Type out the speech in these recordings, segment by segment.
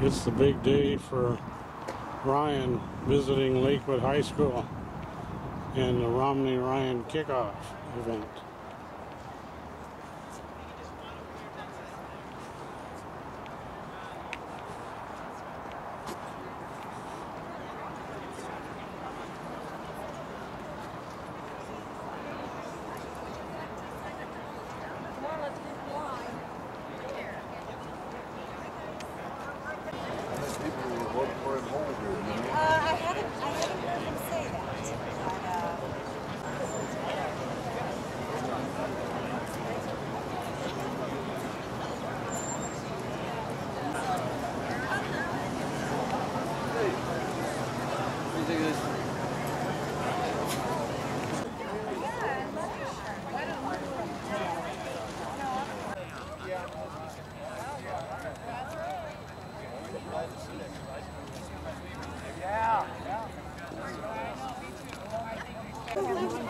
It's the big day for Ryan visiting Lakewood High School and the Romney-Ryan kickoff event. I haven't heard him say that.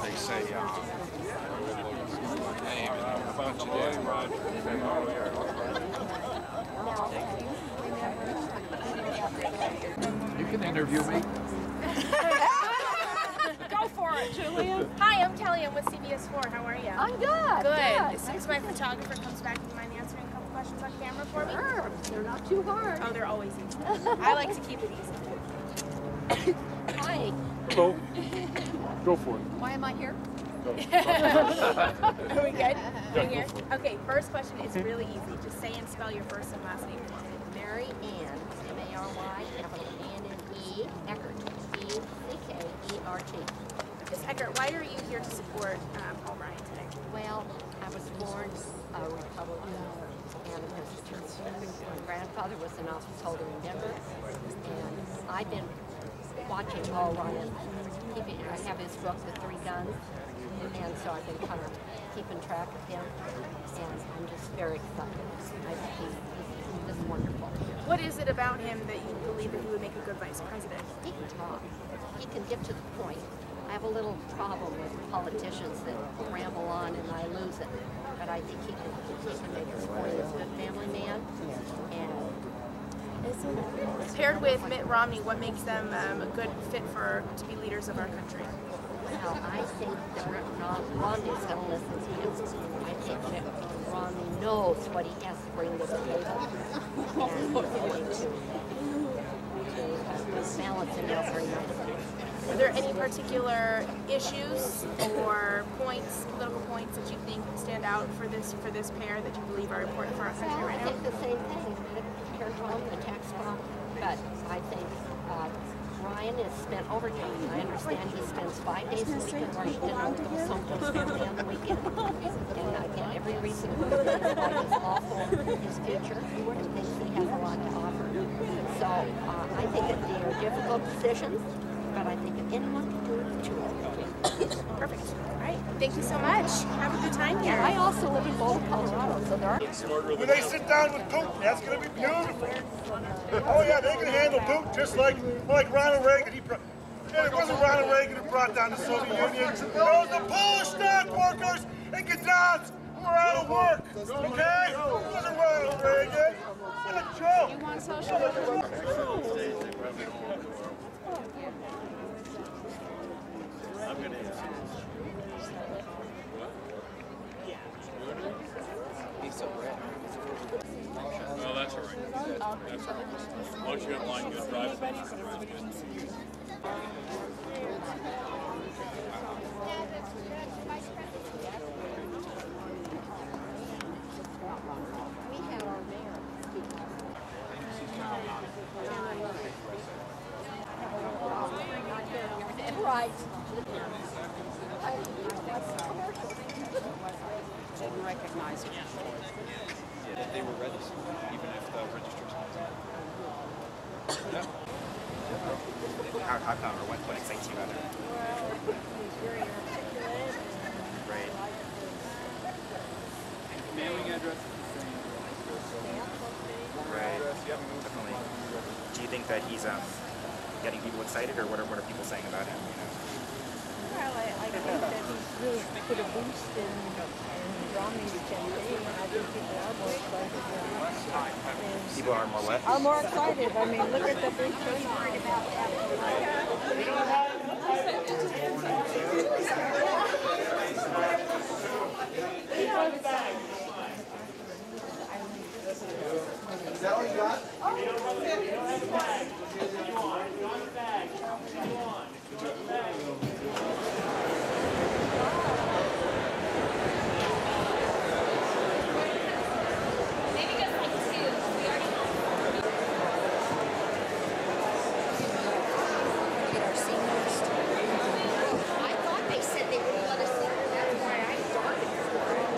They say, hey, how about you there, Roger? You can interview me. Go for it, Julian. Hi, I'm Kelly. I'm with CBS4. How are you? I'm good. Good. Since my photographer comes back, do you mind answering a couple questions on camera for me? Sure. They're not too hard. Oh, they're always easy. I like to keep it easy. Hi. Go. Go for it. Why am I here? Are we good? Right here? Okay, first question is really easy. Just say and spell your first and last name for me. Mary Ann, M-A-R-Y, capital N-N-E, Eckert, E-C-K-E-R-T. Ms. Eckert, why are you here to support Paul Ryan today? Well, I was born a Republican, and my grandfather was an office holder in Denver, and I've been watching Paul Ryan. I have his book, The Three Guns, and so I've been kind of keeping track of him, and I'm just very excited. I think he's just wonderful. What is it about him that you believe that he would make a good vice president? He can talk. He can get to the point. I have a little problem with politicians that ramble on and I lose it, but I think he can make his point. He's a good family man, and paired with Mitt Romney, what makes them a good fit to be leaders of our country? well, I think that Romney's going to listen to him. I think that Romney knows what he has to bring to the table, and he's going to balance it out very nicely. Are there any particular issues or points, political points that you think stand out for this pair that you believe are important for our country right now? I think the same thing. Compared to the tax law, but I think Ryan has spent overtime. I understand he spends 5 days a week at Washington and goes home to his family on the weekend. And I get every reason to believe that is all for his future and thinks he has a lot to offer. So I think that they are difficult decisions, but I think if anyone can do it, two of them. Perfect. All right. Thank you so much. Have a good time here. I also live in Boulder, Colorado, so there are... When they sit down with Putin, that's going to be beautiful. Oh yeah, they can handle Putin just like Ronald Reagan. It wasn't Ronald Reagan who brought down the Soviet Union. It was the Polish stock workers and Gdansk who were out of work. Okay? It wasn't Ronald Reagan. What a joke. You want social? Oh, that's all right. That's all right. As long as you got line good drive, that's good. We had our mayor speak. Right. Didn't recognize it. Yeah, they were registered, even if the registration was out. How come, or what excites you about it? Right. Mailing address is the same. Right, definitely. Do you think that he's getting people excited, or what are people saying about him? You know? Well, I think that he's really put a boost in Romney campaign, and I think people are more excited now. People are more what? Are more excited. I mean, look at the big turnout. Is that what you got? I thought they said they wouldn't let us in. That's why I started for it.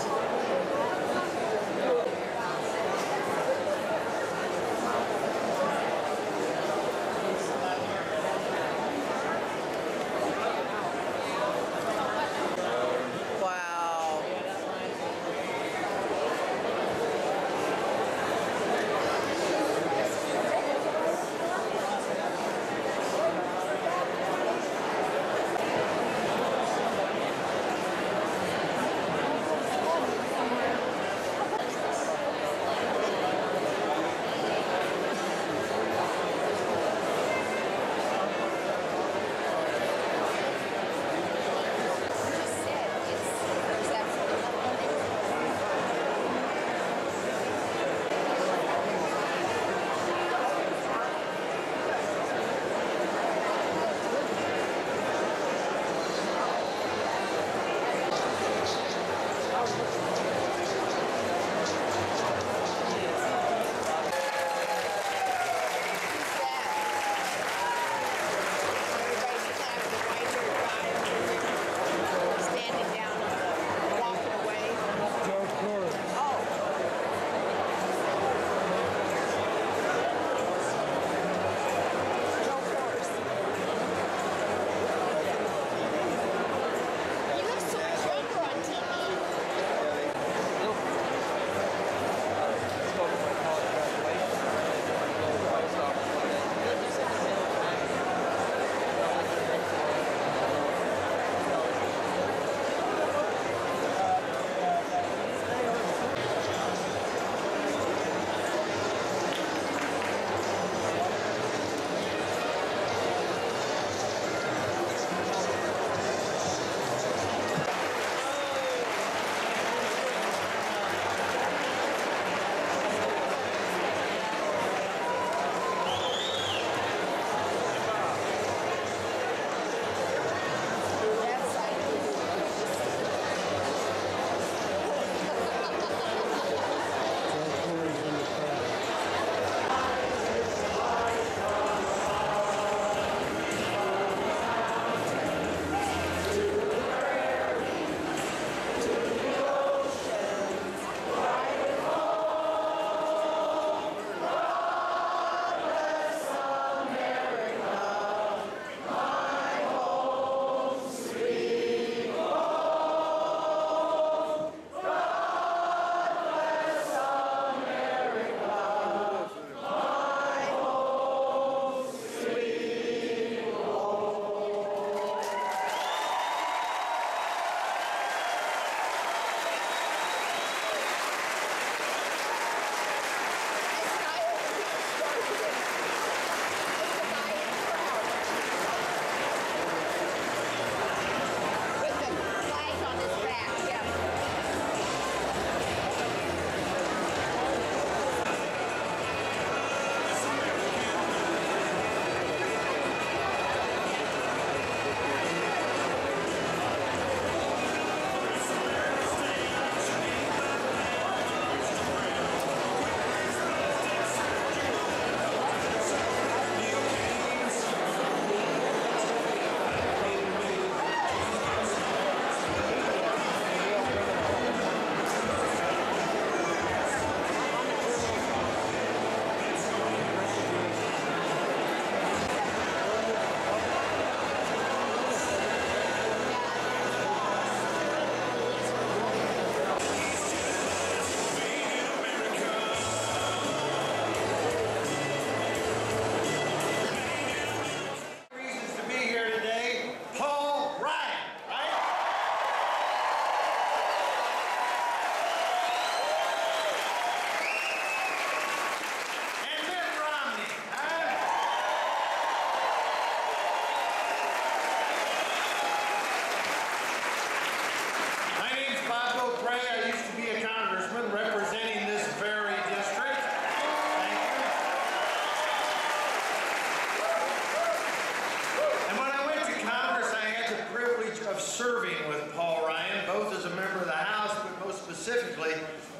serving with Paul Ryan, both as a member of the House, but most specifically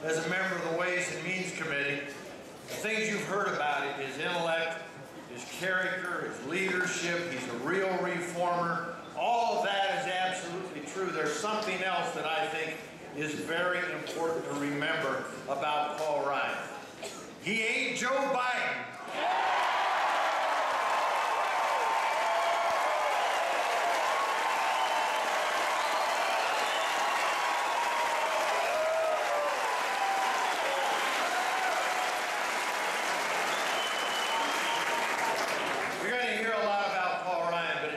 as a member of the Ways and Means Committee. The things you've heard about him, his intellect, his character, his leadership, he's a real reformer. All of that is absolutely true. There's something else that I think is very important to remember about Paul Ryan. He ain't Joe Biden. You're going to hear a lot about Paul Ryan, but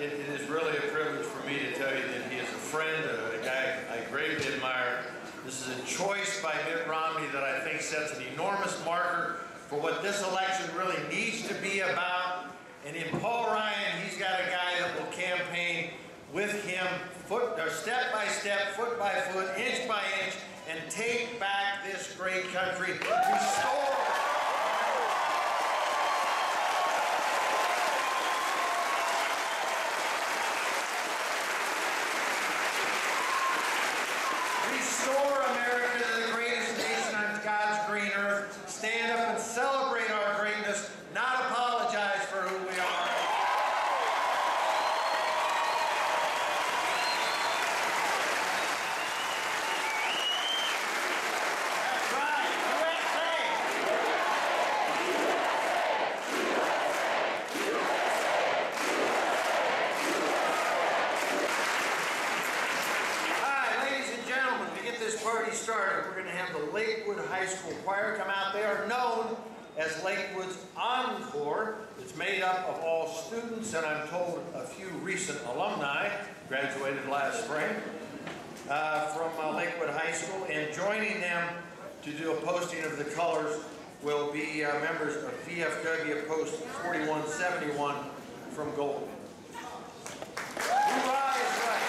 it is really a privilege for me to tell you that he is a friend, a guy I greatly admire. This is a choice by Mitt Romney that I think sets an enormous marker for what this election really needs to be about. And in Paul Ryan, he's got a guy that will campaign with him step by step, foot by foot, inch by inch, and take back this great country, restore America to the greatest nation on God's green earth, stand up and celebrate our greatness, not apologize for who we are. That's right, USA! Hi, ladies and gentlemen, to get this party started, we're going to have the Lakewood High School Choir come out. They are known as Lakewood's Encore. It's made up of all students, and I'm told a few recent alumni graduated last spring from Lakewood High School. And joining them to do a posting of the colors will be members of VFW Post 4171 from Golden. Hoorah is right.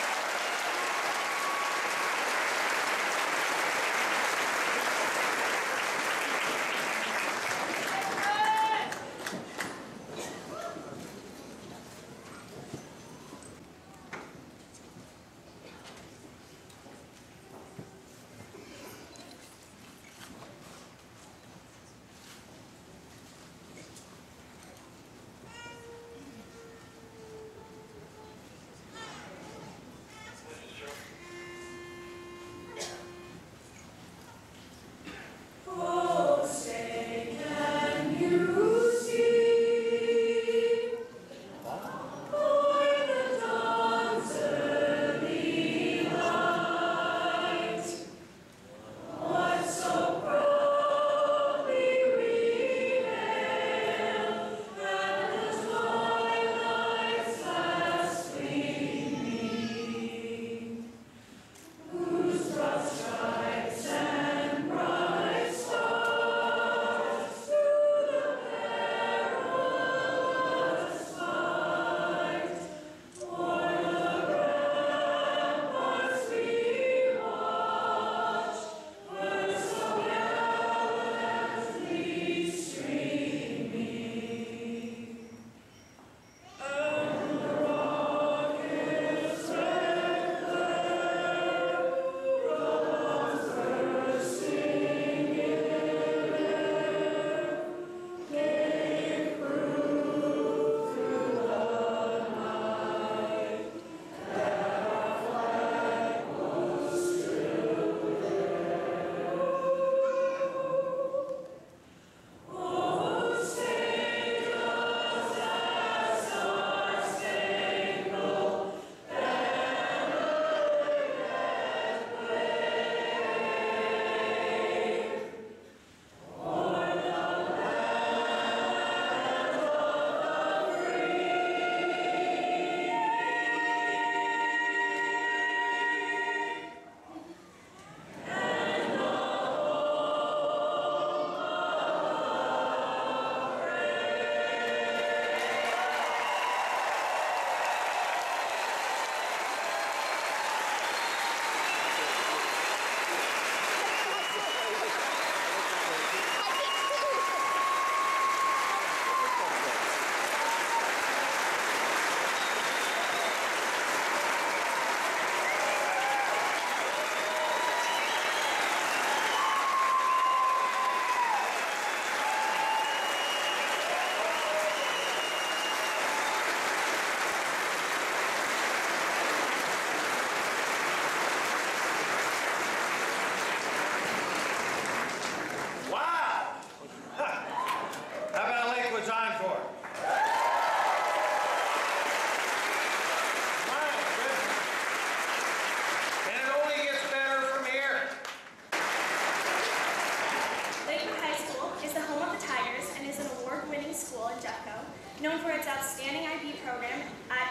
outstanding IB program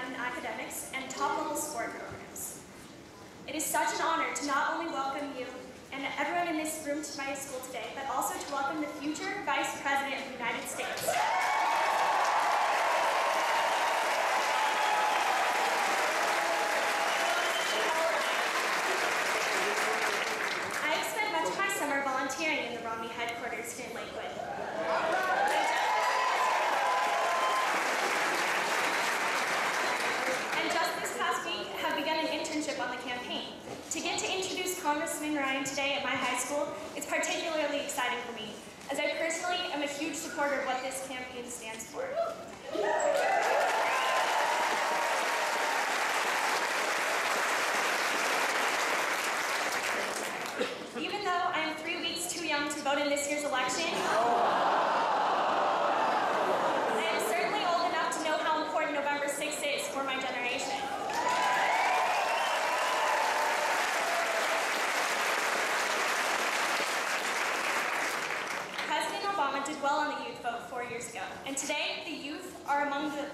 in academics and top-level sport programs. It is such an honor to not only welcome you and everyone in this room to my school today, but also to welcome the future Vice President of the United States. I've spent much of my summer volunteering in the Romney headquarters in Lakewood. And just this past week, have begun an internship on the campaign. To get to introduce Congressman Ryan today at my high school is particularly exciting for me, as I personally am a huge supporter of what this campaign stands for. Even though I am 3 weeks too young to vote in this year's election, I am certainly old enough to know how important November 6th is for my generation. President Obama did well on the youth vote 4 years ago, and today the youth are among the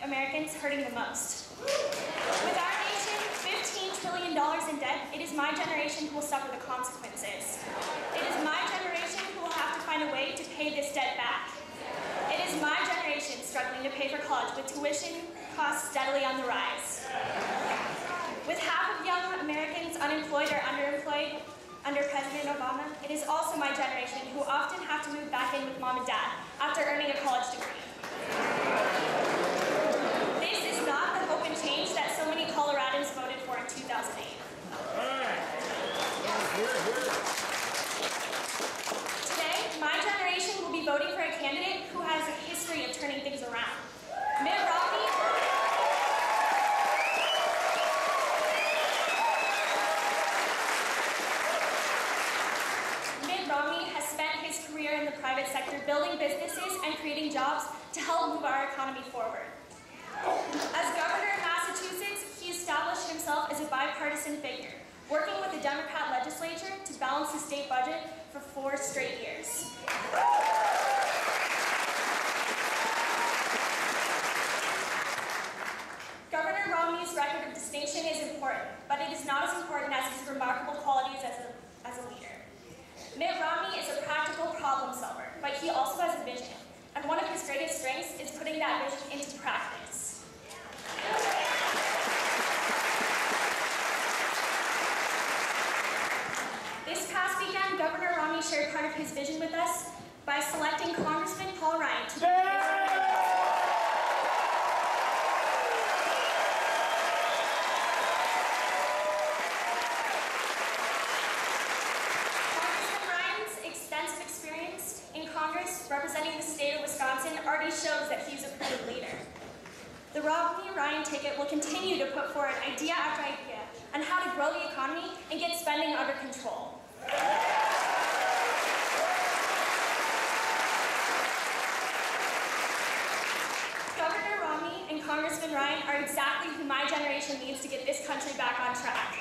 Americans hurting the most. With our nation $15 trillion in debt, it is my generation who will suffer the consequences. It is my generation who will have to find a way to pay this debt back. It is my generation struggling to pay for college with tuition costs steadily on the rise. With half of young Americans unemployed or underemployed under President Obama, it is also my generation who often have to move back in with mom and dad after earning a college degree. This is not the hope and change that so many Coloradans voted for in 2008. Today, my generation will be voting for a candidate who has a history of turning things around. Mitt Romney has spent his career in the private sector building businesses and creating jobs to help move our economy forward. As governor of Massachusetts, he established himself as a bipartisan figure, working with the Democrat legislature to balance the state budget for 4 straight years. Governor Romney's record of distinction is important, but it is not as important as his remarkable qualities as a leader. Mitt Romney is a practical problem solver, but he also has a vision, and one of his greatest strengths is putting that vision into practice. This past weekend, Governor Romney shared part of his vision with us by selecting Congressman Paul Ryan to be representing the state of Wisconsin already shows that he's a proven leader. The Romney-Ryan ticket will continue to put forward idea after idea on how to grow the economy and get spending under control. Governor Romney and Congressman Ryan are exactly who my generation needs to get this country back on track.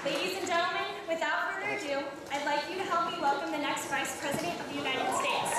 Ladies and gentlemen, without further ado, I'd like you to help me welcome the next Vice President of the United States.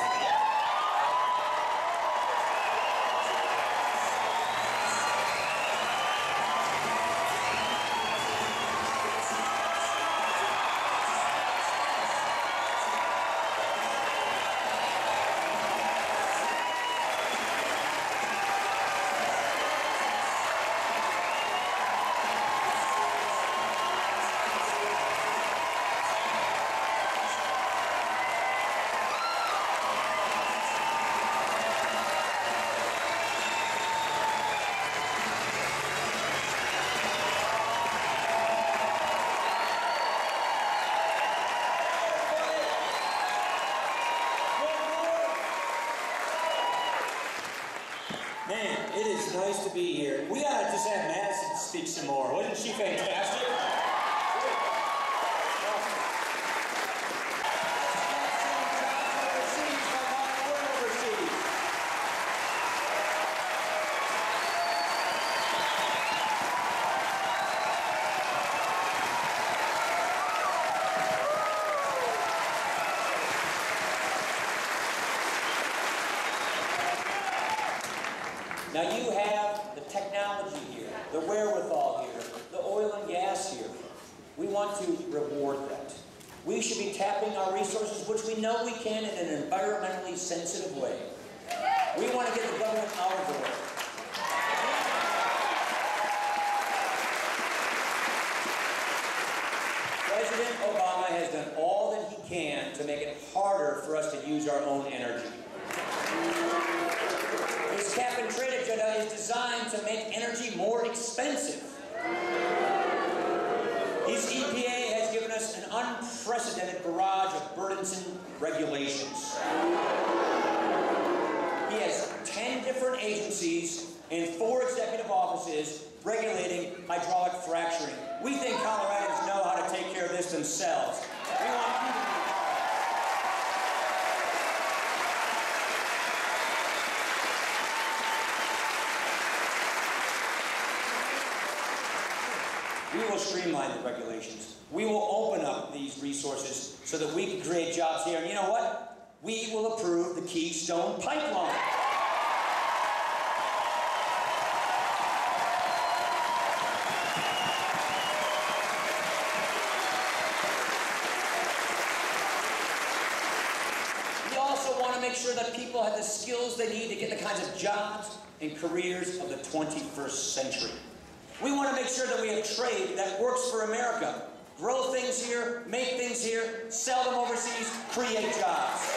Man, it is nice to be here. We ought to just have Madison speak some more. Wasn't she fantastic? Now you have the technology here, the wherewithal here, the oil and gas here. We want to reward that. We should be tapping our resources, which we know we can in an environmentally sensitive way. We want to get the government out of the way. President Obama has done all that he can to make it harder for us to use our own energy. His cap-and-trade agenda is designed to make energy more expensive. His EPA has given us an unprecedented barrage of burdensome regulations. He has 10 different agencies and 4 executive offices regulating hydraulic fracturing. We think Coloradans know how to take care of this themselves. We want you to We will streamline the regulations. We will open up these resources so that we can create jobs here. And you know what? We will approve the Keystone Pipeline. We also want to make sure that people have the skills they need to get the kinds of jobs and careers of the 21st century. We want to make sure that we have trade that works for America. Grow things here, make things here, sell them overseas, create jobs.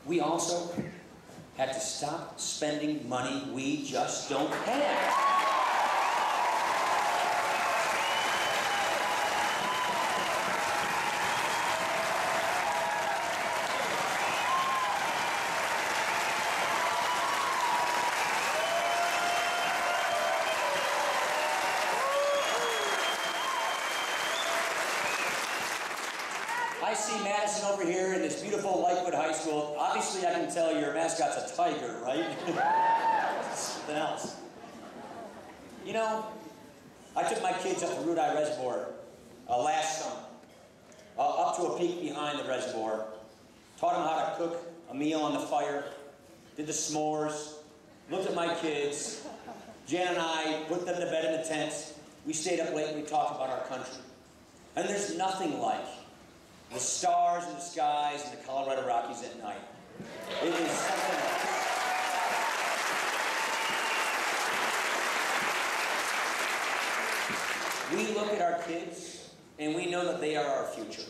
We also had to stop spending money we just don't have. I see Madison over here in this beautiful Lakewood High School. Obviously, I can tell your mascot's a tiger, right? Something else. You know, I took my kids up to Root Eye Reservoir last summer, up to a peak behind the reservoir. Taught them how to cook a meal on the fire, did the s'mores, looked at my kids. Jan and I put them to bed in the tent. We stayed up late and we talked about our country. And there's nothing like the stars in the skies and the Colorado Rockies at night. It is something else. We look at our kids and we know that they are our future.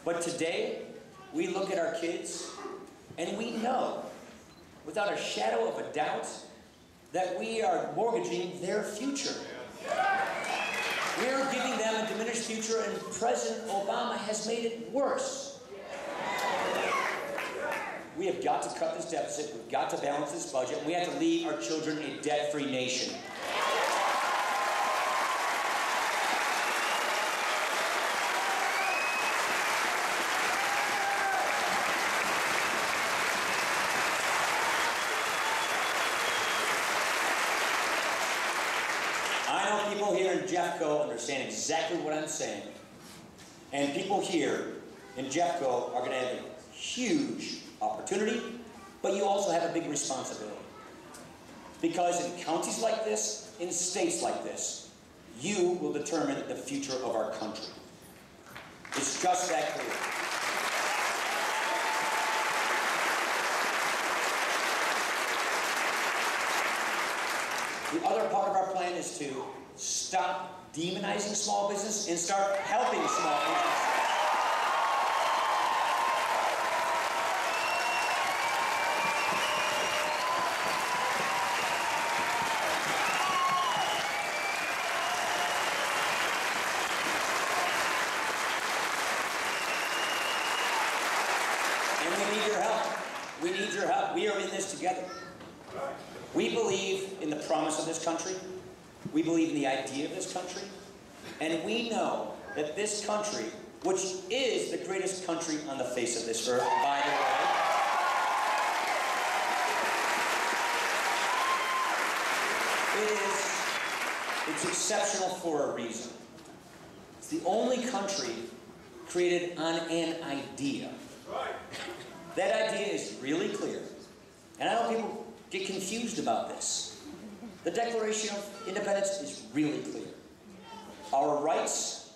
But today, we look at our kids and we know, without a shadow of a doubt, that we are mortgaging their future. We are giving them a diminished future, and President Obama has made it worse. We have got to cut this deficit, we've got to balance this budget, and we have to leave our children a debt-free nation. People here in Jeffco understand exactly what I'm saying. And people here in Jeffco are going to have a huge opportunity, but you also have a big responsibility. Because in counties like this, in states like this, you will determine the future of our country. It's just that clear. The other part of our plan is to stop demonizing small business and start helping small business. And we need your help. We need your help. We are in this together. We believe in the promise of this country. We believe in the idea of this country. And we know that this country, which is the greatest country on the face of this earth, by the way, it's exceptional for a reason. the only country created on an idea. That idea is really clear. And I know people get confused about this. The Declaration of Independence is really clear. Our rights,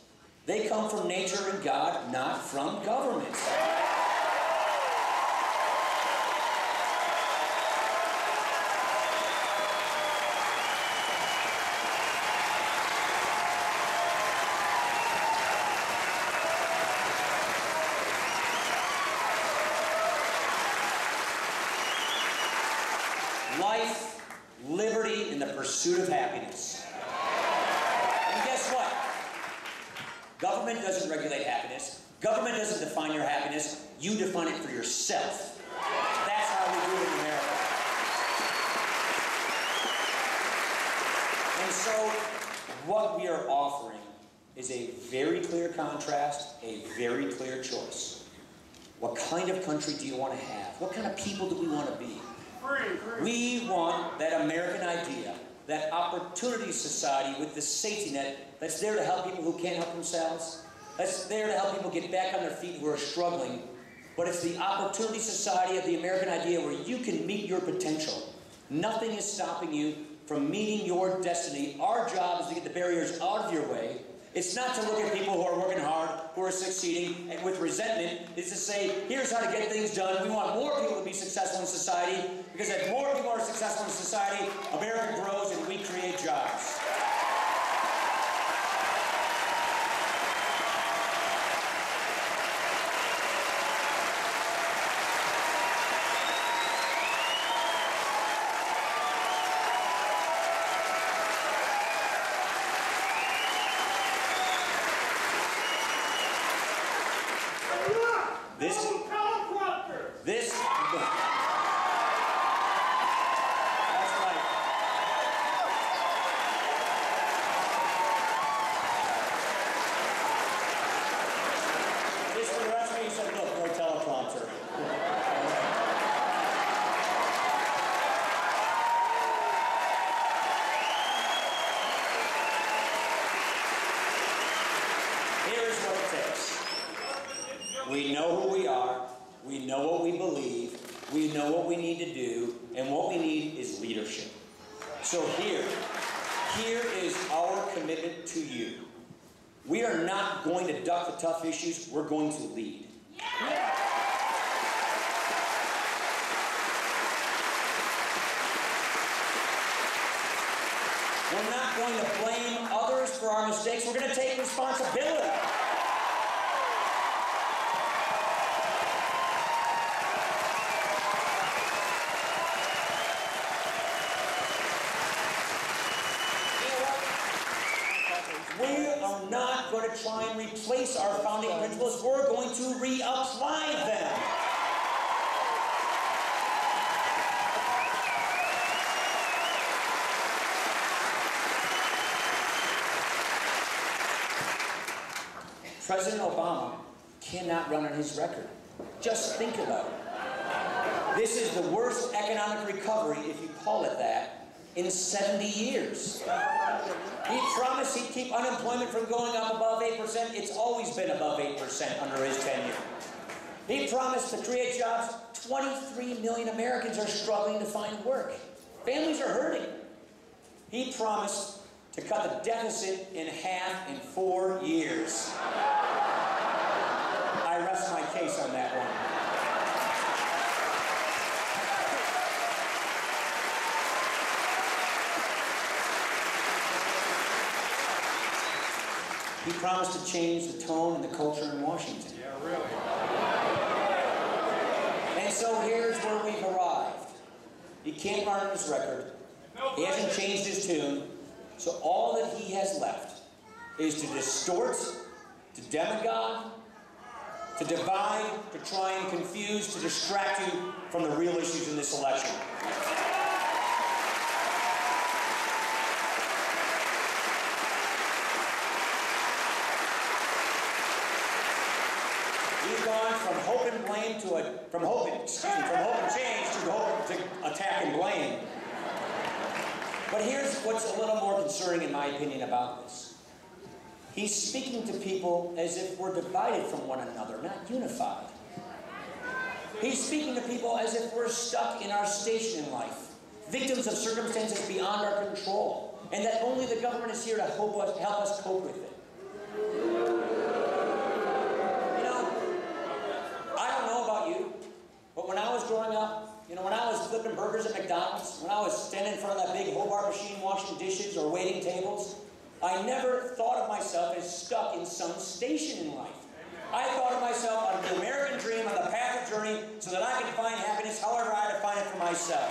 they come from nature and God, not from government. Life, liberty, and the pursuit of happiness. And guess what? Government doesn't regulate happiness. Government doesn't define your happiness. You define it for yourself. That's how we do it in America. And so, what we are offering is a very clear contrast, a very clear choice. What kind of country do you want to have? What kind of people do we want to be? We want that American idea, that opportunity society with the safety net that's there to help people who can't help themselves, that's there to help people get back on their feet who are struggling, but it's the opportunity society of the American idea where you can meet your potential. Nothing is stopping you from meeting your destiny. Our job is to get the barriers out of your way. It's not to look at people who are working hard, who are succeeding, and with resentment. It's to say, here's how to get things done. We want more people to be successful in society, because if more people are successful in society, America grows and we create jobs. We know who we are, we know what we believe, we know what we need to do, and what we need is leadership. So here is our commitment to you. We are not going to duck the tough issues, we're going to lead. We're not going to blame others for our mistakes, we're going to take responsibility. We are not going to try and replace our founding principles. We're going to reapply them. President Obama cannot run on his record. Just think about it. This is the worst economic recovery, if you call it that, in 70 years. He promised he'd keep unemployment from going up above 8%. It's always been above 8% under his tenure. He promised to create jobs. 23 million Americans are struggling to find work. Families are hurting. He promised to cut the deficit in half in 4 years. I rest my case on that one. He promised to change the tone and the culture in Washington. Yeah, really. And so here's where we've arrived. He can't run on his record. He hasn't changed his tune. So all that he has left is to distort, to demagogue, to divide, to try and confuse, to distract you from the real issues in this election. He's gone from hope and blame to from hope and change to hope to attack and blame. But here's what's a little more concerning in my opinion about this. He's speaking to people as if we're divided from one another, not unified. He's speaking to people as if we're stuck in our station in life, victims of circumstances beyond our control, and that only the government is here to help us cope with it. You know, I don't know about you, but when I was growing up, you know, when I was flipping burgers at McDonald's, when I was standing in front of that big Hobart machine washing dishes or waiting tables, I never thought of myself as stuck in some station in life. I thought of myself on the American dream, on the path of journey, so that I could find happiness however I had to find it for myself.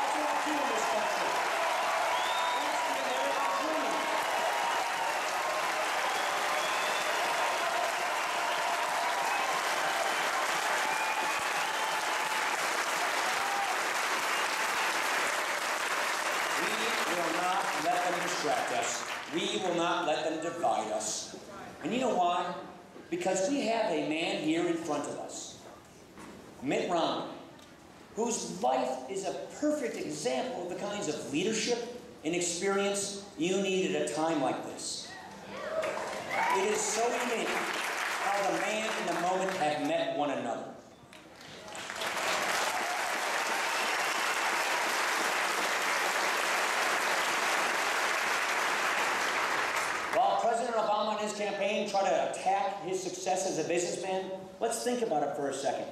That's what I do in this country. That's the American dream. We will not let them distract us. We will not let them divide us. And you know why? Because we have a man here in front of us, Mitt Romney, whose life is a perfect example of the kinds of leadership and experience you need at a time like this. It is so unique how the man and the moment have met one another. While President Obama and his campaign try to attack his success as a businessman, let's think about it for a second.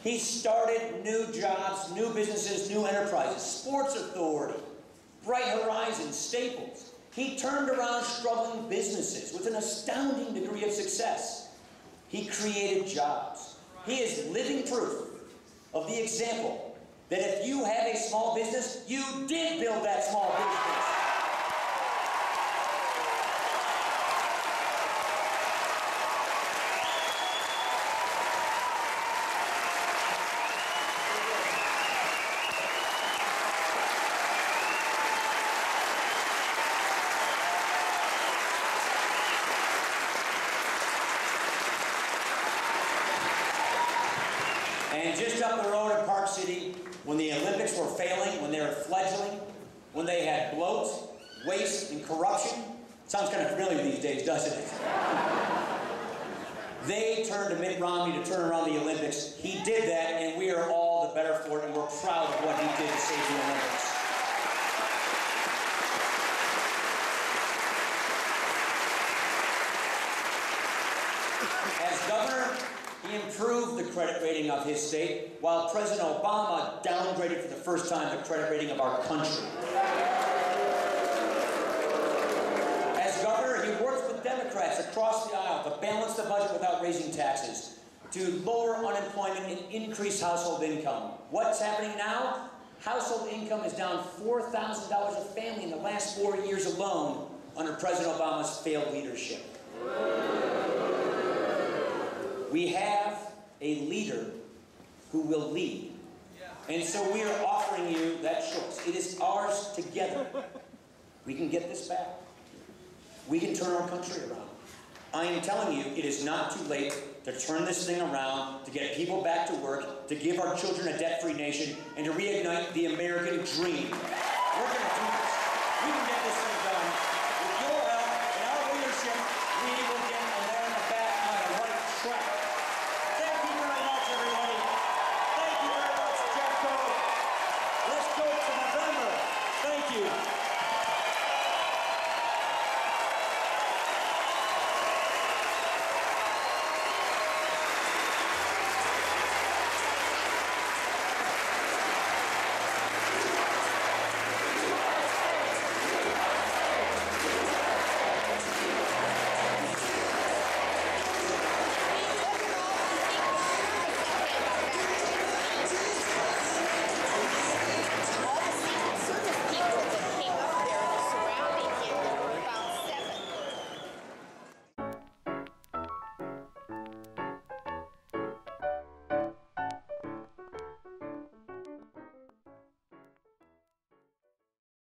He started new jobs, new businesses, new enterprises, Sports Authority, Bright Horizons, Staples. He turned around struggling businesses with an astounding degree of success. He created jobs. He is living proof of the example that if you have a small business, you did build that small business. And just up the road in Park City, when the Olympics were failing, when they were fledgling, when they had bloat, waste, and corruption, sounds kind of familiar these days, doesn't it? They turned to Mitt Romney to turn around the Olympics. He did that, and we are all the better for it, and we're proud of what he did to save the Olympics. As governor, he improved the credit rating of his state, while President Obama downgraded for the first time the credit rating of our country. As governor, he worked with Democrats across the aisle to balance the budget without raising taxes, to lower unemployment and increase household income. What's happening now? Household income is down $4,000 a family in the last 4 years alone under President Obama's failed leadership. We have a leader who will lead. And so we are offering you that choice. It is ours together. We can get this back. We can turn our country around. I am telling you, it is not too late to turn this thing around, to get people back to work, to give our children a debt-free nation, and to reignite the American dream. We're going to do this. We can get this thing done.